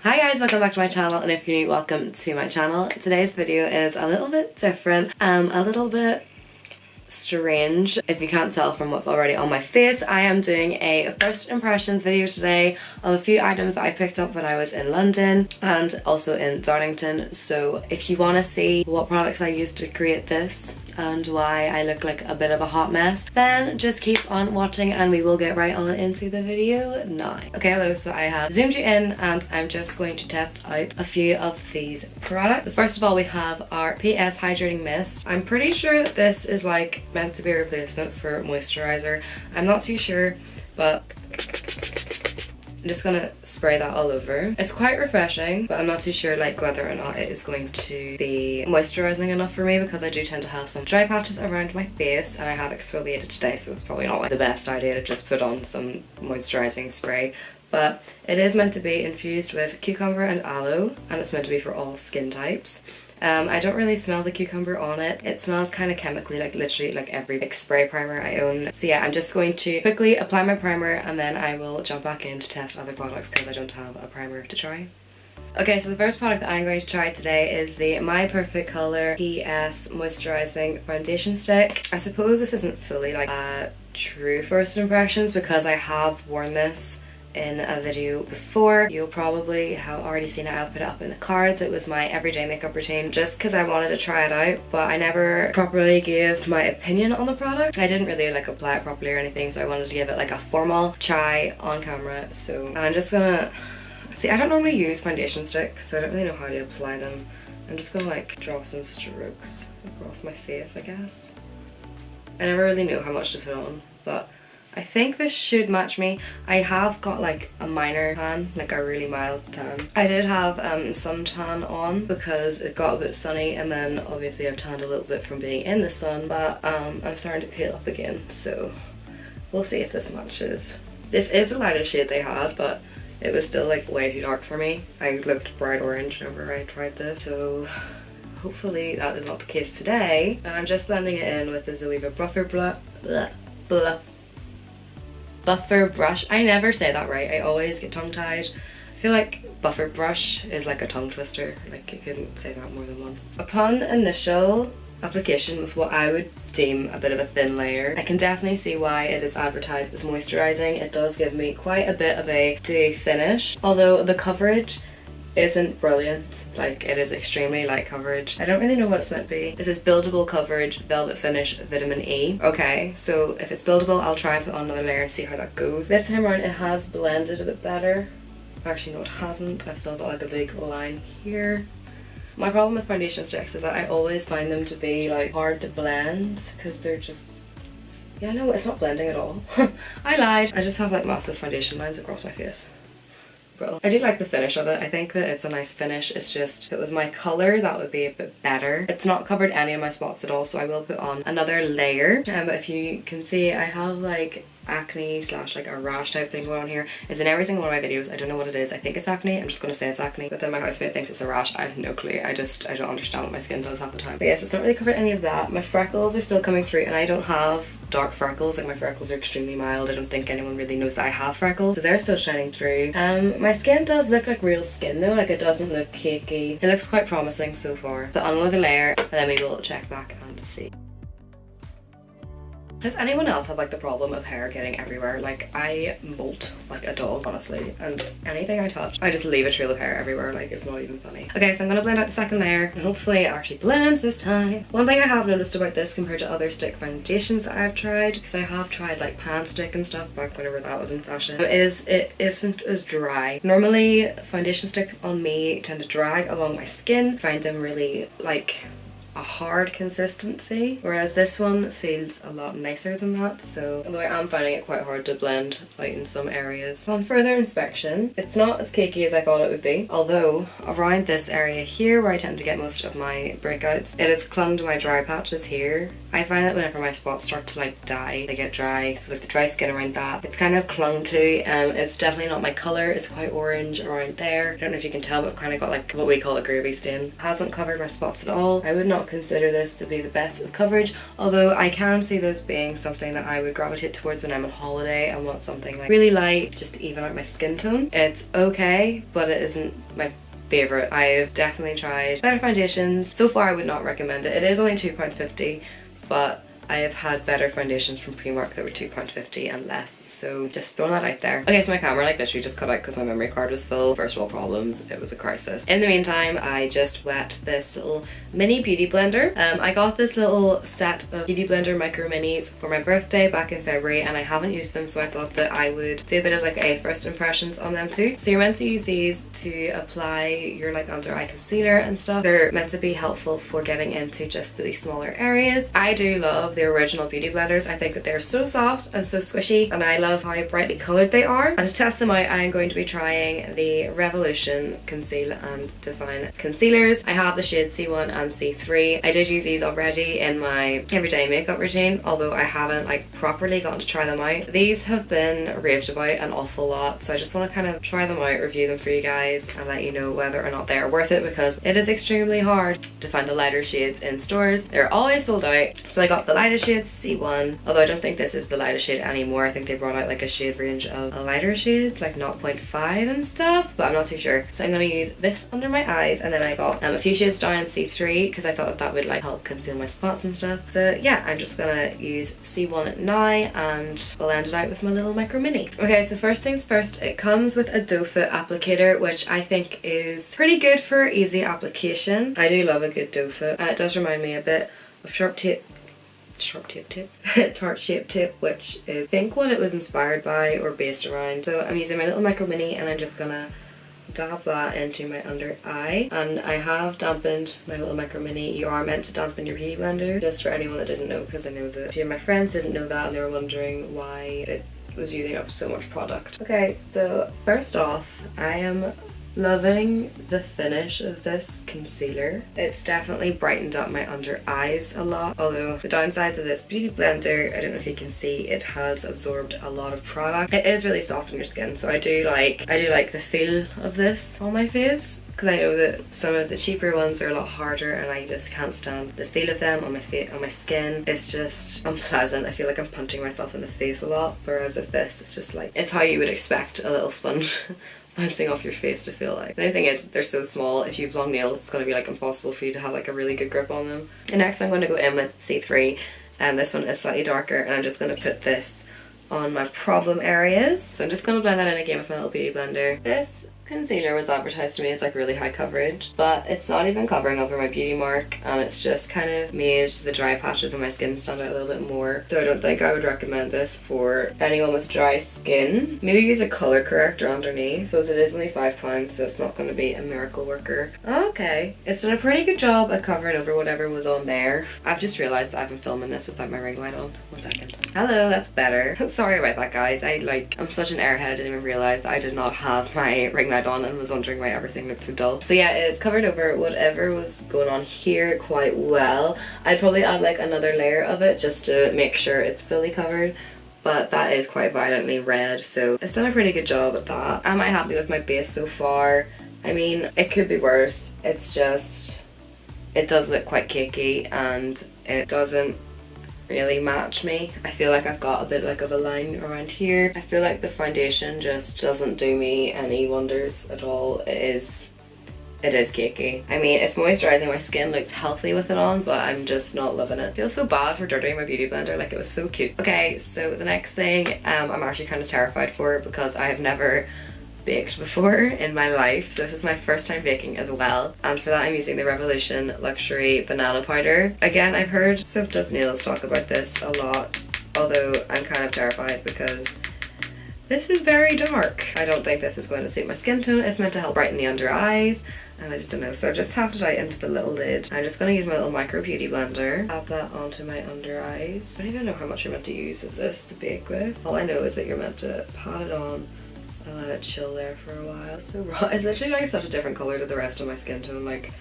Hi guys, welcome back to my channel, and if you're new, welcome to my channel. Today's video is a little bit different, a little bit strange. If you can't tell from what's already on my face, I am doing a first impressions video today of a few items that I picked up when I was in London and also in Darlington. So if you want to see what products I used to create this and why I look like a bit of a hot mess, then just keep on watching and we will get right on into the video now. Okay, hello, so I have zoomed you in and I'm just going to test out a few of these products. First of all, we have our PS Hydrating Mist. I'm pretty sure that this is like meant to be a replacement for moisturizer. I'm not too sure, but I'm just gonna spray that all over. It's quite refreshing, but I'm not too sure like whether or not it is going to be moisturizing enough for me, because I do tend to have some dry patches around my face and I have exfoliated today, so it's probably not like the best idea to just put on some moisturizing spray. But it is meant to be infused with cucumber and aloe, and it's meant to be for all skin types. I don't really smell the cucumber on it. It smells kind of chemically, like literally like every spray primer I own. So yeah, I'm just going to quickly apply my primer and then I will jump back in to test other products because I don't have a primer to try. Okay, so the first product that I'm going to try today is the My Perfect Color PS Moisturizing Foundation Stick. I suppose this isn't fully like a true first impressions because I have worn this in a video before. You'll probably have already seen it. I'll put it up in the cards. It was my everyday makeup routine just because I wanted to try it out, but I never properly gave my opinion on the product. I didn't really like apply it properly or anything, so I wanted to give it like a formal try on camera. So I'm just gonna see, I don't normally use foundation sticks, so I don't really know how to apply them. I'm just gonna like draw some strokes across my face, I guess. I never really know how much to put on, but I think this should match me. I have got like a minor tan, like a really mild tan. I did have some tan on because it got a bit sunny, and then obviously I've tanned a little bit from being in the sun, but I'm starting to peel up again, so we'll see if this matches. This is the lightest shade they had, but it was still like way too dark for me. I looked bright orange whenever I tried this, so hopefully that is not the case today. And I'm just blending it in with the EYEBROW buffer brush. I never say that right. I always get tongue-tied. I feel like buffer brush is like a tongue twister. Like you couldn't say that more than once. Upon initial application with what I would deem a bit of a thin layer, I can definitely see why it is advertised as moisturizing. It does give me quite a bit of a dewy finish, although the coverage isn't brilliant. Like, it is extremely light coverage. I don't really know what it's meant to be. This is buildable coverage, velvet finish, vitamin E. Okay, so if it's buildable, I'll try and put on another layer and see how that goes. This time around it has blended a bit better. Actually no, it hasn't. I've still got like a big line here. My problem with foundation sticks is that I always find them to be like hard to blend because they're just, yeah, no, it's not blending at all. I lied. I just have like massive foundation lines across my face. Bro. I do like the finish of it. I think that it's a nice finish. It's just, if it was my color, that would be a bit better. It's not covered any of my spots at all, so I will put on another layer. But if you can see, I have like acne slash like a rash type thing going on here. It's in every single one of my videos. I don't know what it is. I think it's acne. I'm just gonna say it's acne, but then my housemate thinks it's a rash. I have no clue. I don't understand what my skin does half the time. But yes, it's not really covered any of that. My freckles are still coming through, and I don't have dark freckles. Like, my freckles are extremely mild. I don't think anyone really knows that I have freckles, so they're still shining through. My skin does look like real skin though. Like, it doesn't look cakey. It looks quite promising so far. Put on another layer and then we will check back and see. Does anyone else have like the problem of hair getting everywhere? Like, I molt like a dog, honestly, and anything I touch, I just leave a trail of hair everywhere. Like, it's not even funny. Okay, so I'm gonna blend out the second layer and hopefully it actually blends this time. One thing I have noticed about this compared to other stick foundations that I've tried, because I have tried like pan stick and stuff back whenever that was in fashion, is it isn't as dry. Normally foundation sticks on me tend to drag along my skin. I find them really like a hard consistency, whereas this one feels a lot nicer than that. So although I am finding it quite hard to blend out in some areas. On further inspection, it's not as cakey as I thought it would be, although around this area here where I tend to get most of my breakouts, it has clung to my dry patches here. I find that whenever my spots start to like die, they get dry, so like the dry skin around that, it's kind of clung to. It's definitely not my colour. It's quite orange around there. I don't know if you can tell, but I've kind of got like what we call a gravy stain. It hasn't covered my spots at all. I would not not consider this to be the best of coverage, although I can see this being something that I would gravitate towards when I'm on holiday and want something like really light just to even out my skin tone. It's okay, but it isn't my favorite. I've definitely tried better foundations. So far I would not recommend it. It is only £2.50, but I have had better foundations from Primark that were £2.50 and less, so just throwing that out there. Okay, so my camera like literally just cut out because my memory card was full. First world problems, it was a crisis. In the meantime, I just wet this little mini beauty blender. I got this little set of beauty blender micro minis for my birthday back in February, and I haven't used them, so I thought that I would do a bit of like a first impressions on them too. So you're meant to use these to apply your like under eye concealer and stuff. They're meant to be helpful for getting into just the smaller areas. I do love the original beauty blenders. I think that they're so soft and so squishy, and I love how brightly colored they are. And to test them out, I am going to be trying the Revolution Conceal and Define concealers. I have the shade C1 and C3. I did use these already in my everyday makeup routine, although I haven't like properly gotten to try them out. These have been raved about an awful lot, so I just want to kind of try them out, review them for you guys, and let you know whether or not they are worth it, because it is extremely hard to find the lighter shades in stores. They're always sold out, so I got the lightest shade C1, although I don't think this is the lightest shade anymore. I think they brought out like a shade range of lighter shades like 0.5 and stuff, but I'm not too sure. So I'm going to use this under my eyes, and then I got a few shades down in C3 because I thought that would like help conceal my spots and stuff. So yeah, I'm just gonna use C1 now and blend it out with my little micro mini. Okay, so first things first, it comes with a doe foot applicator, which I think is pretty good for easy application. I do love a good doe foot, and it does remind me a bit of Tarte Shape Tip, which is I think what it was inspired by or based around. So I'm using my little micro mini, and I'm just gonna dab that into my under eye. And I have dampened my little micro mini. You are meant to dampen your beauty blender, just for anyone that didn't know, because I know that a few of my friends didn't know that and they were wondering why it was using up so much product. Okay, so first off, I am loving the finish of this concealer. It's definitely brightened up my under eyes a lot, although the downsides of this beauty blender, I don't know if you can see, it has absorbed a lot of product. It is really soft on your skin, so I do like the feel of this on my face, because I know that some of the cheaper ones are a lot harder and I just can't stand the feel of them on my skin. It's just unpleasant. I feel like I'm punching myself in the face a lot, whereas with this, it's just like, it's how you would expect a little sponge bouncing off your face to feel like. The thing is, they're so small, if you have long nails, it's going to be like impossible for you to have like a really good grip on them. And next I'm going to go in with C3, and this one is slightly darker, and I'm just going to put this on my problem areas. So I'm just going to blend that in again with my little beauty blender. This concealer was advertised to me as like really high coverage, but it's not even covering over my beauty mark, and it's just kind of made the dry patches on my skin stand out a little bit more. So I don't think I would recommend this for anyone with dry skin. Maybe use a color corrector underneath. I suppose it is only £5, so it's not going to be a miracle worker. Okay, it's done a pretty good job at covering over whatever was on there. I've just realized that I've been filming this without my ring light on. 1 second. Hello, that's better. Sorry about that, guys. I'm such an airhead, I didn't even realize that I did not have my ring light on and was wondering why everything looked so dull. So yeah, it's covered over whatever was going on here quite well. I'd probably add like another layer of it just to make sure it's fully covered, but that is quite violently red, so it's done a pretty good job at that. Am I happy with my base so far? I mean, it could be worse. It's just, it does look quite cakey and it doesn't really match me. I feel like I've got a bit like of a line around here. I feel like the foundation just doesn't do me any wonders at all. It is cakey. I mean, it's moisturizing, my skin looks healthy with it on, but I'm just not loving it. I feel so bad for dirtying my beauty blender, like it was so cute. Okay, so the next thing I'm actually kind of terrified for, because I have never baked before in my life, so this is my first time baking as well, and for that I'm using the Revolution Luxury Banana Powder. Again, I've heard Soap Does Nails talk about this a lot, although I'm kind of terrified because this is very dark. I don't think this is going to suit my skin tone. It's meant to help brighten the under eyes, and I just don't know, so I've just tapped it out into the little lid. I'm just going to use my little micro beauty blender, tap that onto my under eyes. I don't even know how much you're meant to use of this to bake with. All I know is that you're meant to pat it on and let it chill there for a while. So raw. It's literally like such a different colour to the rest of my skin tone. Like,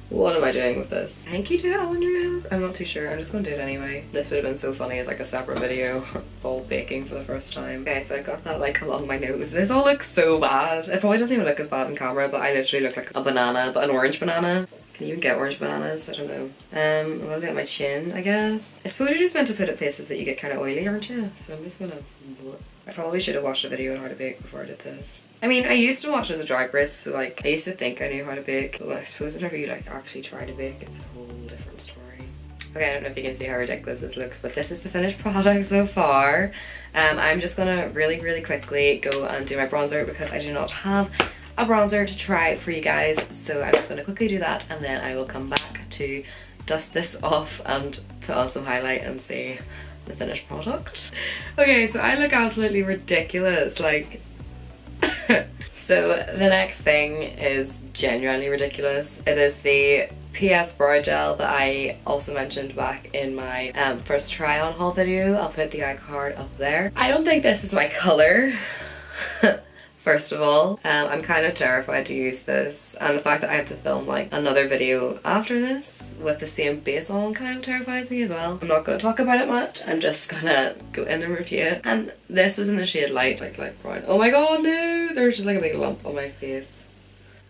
what am I doing with this? I think you do it on your nails? I'm not too sure. I'm just gonna do it anyway. This would have been so funny as like a separate video, all baking for the first time. Okay, so I got that like along my nose. This all looks so bad. It probably doesn't even look as bad in camera, but I literally look like a banana, but an orange banana. Can you even get orange bananas? I don't know. I'm gonna do it on my chin, I guess. I suppose you're just meant to put it places that you get kind of oily, aren't you? So I'm just gonna... I probably should have watched a video on how to bake before I did this. I mean, I used to watch as a drag race, so like, I used to think I knew how to bake, but I suppose whenever you like actually try to bake, it's a whole different story. Okay, I don't know if you can see how ridiculous this looks, but this is the finished product so far. I'm just gonna really quickly go and do my bronzer because I do not have a bronzer to try for you guys, so I'm just gonna quickly do that and then I will come back to dust this off and put on some highlight and see the finished product. Okay, so I look absolutely ridiculous, like so the next thing is genuinely ridiculous. It is the Ps4 Gel that I also mentioned back in my first try on haul video. I'll put the iCard up there. I don't think this is my colour. First of all, I'm kind of terrified to use this, and the fact that I have to film like another video after this with the same base on kind of terrifies me as well. I'm not going to talk about it much, I'm just gonna go in and review it. And this was in the shade light, like light brown. Oh my god, no! There's just like a big lump on my face.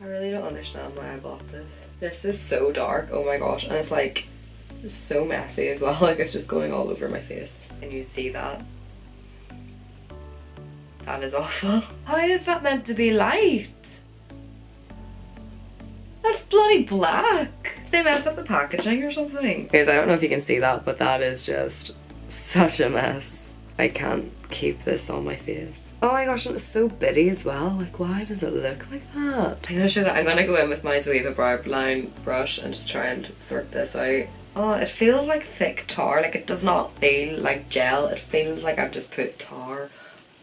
I really don't understand why I bought this. This is so dark, oh my gosh, and it's like so messy as well, like it's just going all over my face. Can you see that? That is awful. How is that meant to be light? That's bloody black. Did they mess up the packaging or something? Guys, I don't know if you can see that, but that is just such a mess. I can't keep this on my face. Oh my gosh, and it's so bitty as well. Like, why does it look like that? I'm gonna show that. I'm gonna go in with my EYEBROW line brush and just try and sort this out. Oh, it feels like thick tar. Like, it does not feel like gel. It feels like I've just put tar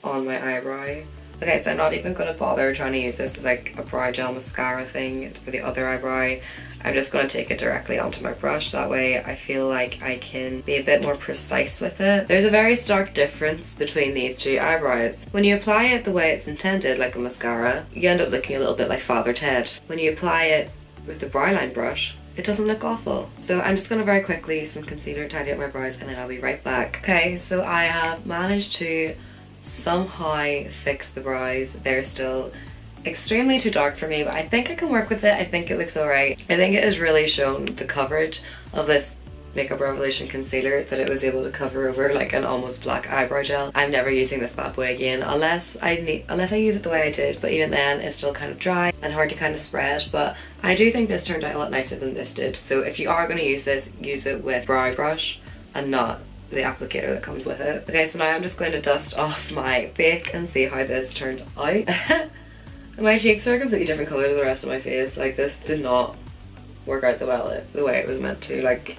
on my eyebrow. Okay, so I'm not even gonna bother trying to use this as like a brow gel mascara thing for the other eyebrow. I'm just gonna take it directly onto my brush. That way I feel like I can be a bit more precise with it. There's a very stark difference between these two eyebrows. When you apply it the way it's intended, like a mascara, you end up looking a little bit like Father Ted. When you apply it with the brow line brush, it doesn't look awful. So I'm just gonna very quickly use some concealer, tidy up my brows, and then I'll be right back. Okay, so I have managed to somehow fix the brows. They're still extremely too dark for me, but I think I can work with it. I think it looks alright. I think it has really shown the coverage of this Makeup Revolution concealer that it was able to cover over like an almost black eyebrow gel. I'm never using this bad boy again unless I use it the way I did, but even then it's still kind of dry and hard to kind of spread. But I do think this turned out a lot nicer than this did. So if you are going to use this, use it with brow brush and not the applicator that comes with it. Okay, so now I'm just going to dust off my bake and see how this turns out. My cheeks are a completely different colour to the rest of my face. Like, this did not work out the way it was meant to. Like,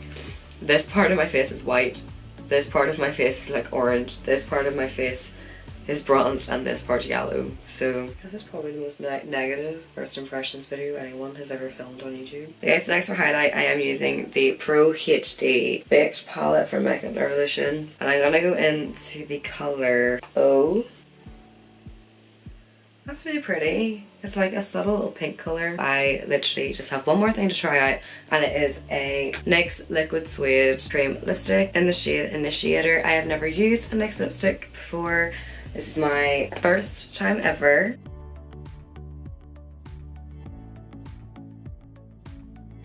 this part of my face is white, this part of my face is like orange, this part of my face is bronzed, and this part's yellow. So this is probably the most negative first impressions video anyone has ever filmed on YouTube. Okay, so next for highlight, I am using the Pro HD Baked palette from Makeup Revolution, and I'm gonna go into the colour O. That's really pretty. It's like a subtle little pink colour. I literally just have one more thing to try out, and it is a NYX Liquid Suede Cream Lipstick in the shade Initiator. I have never used a NYX lipstick before. This is my first time ever.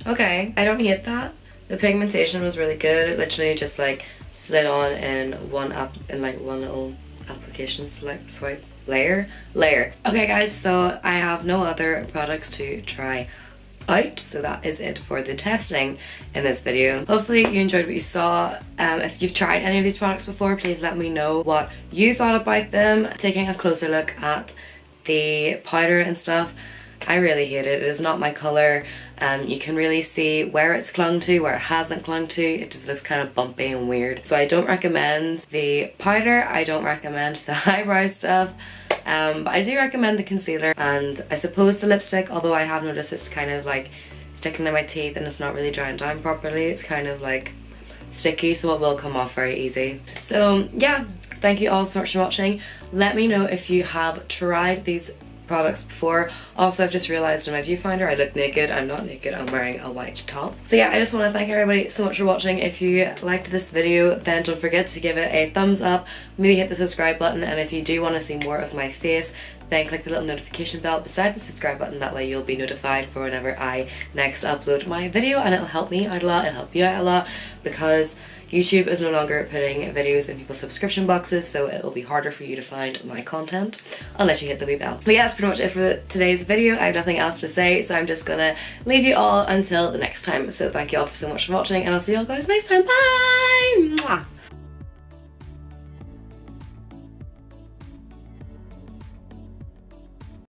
Okay, I don't hate that. The pigmentation was really good. It literally just like slid on in one little application swipe. Layer. Okay guys, so I have no other products to try out, so that is it for the testing in this video. Hopefully you enjoyed what you saw. If you've tried any of these products before, please let me know what you thought about them. Taking a closer look at the powder and stuff, I really hate it. It is not my colour. You can really see where it's clung to, where it hasn't clung to. It just looks kind of bumpy and weird. So I don't recommend the powder, I don't recommend the eyebrow stuff, but I do recommend the concealer, and I suppose the lipstick, although I have noticed it's kind of like sticking to my teeth and it's not really drying down properly. It's kind of like sticky, so it will come off very easy. So yeah, thank you all so much for watching. Let me know if you have tried these products before. Also, I've just realized in my viewfinder I look naked. I'm not naked, I'm wearing a white top. So yeah, I just want to thank everybody so much for watching. If you liked this video, then don't forget to give it a thumbs up, maybe hit the subscribe button, and if you do want to see more of my face, then click the little notification bell beside the subscribe button. That way you'll be notified for whenever I next upload my video, and it'll help me out a lot, it'll help you out a lot, because YouTube is no longer putting videos in people's subscription boxes, so it will be harder for you to find my content unless you hit the wee bell. But yeah, that's pretty much it for today's video. I have nothing else to say, so I'm just gonna leave you all until the next time. So thank you all so much for watching, and I'll see you all guys next time. Bye! Mwah!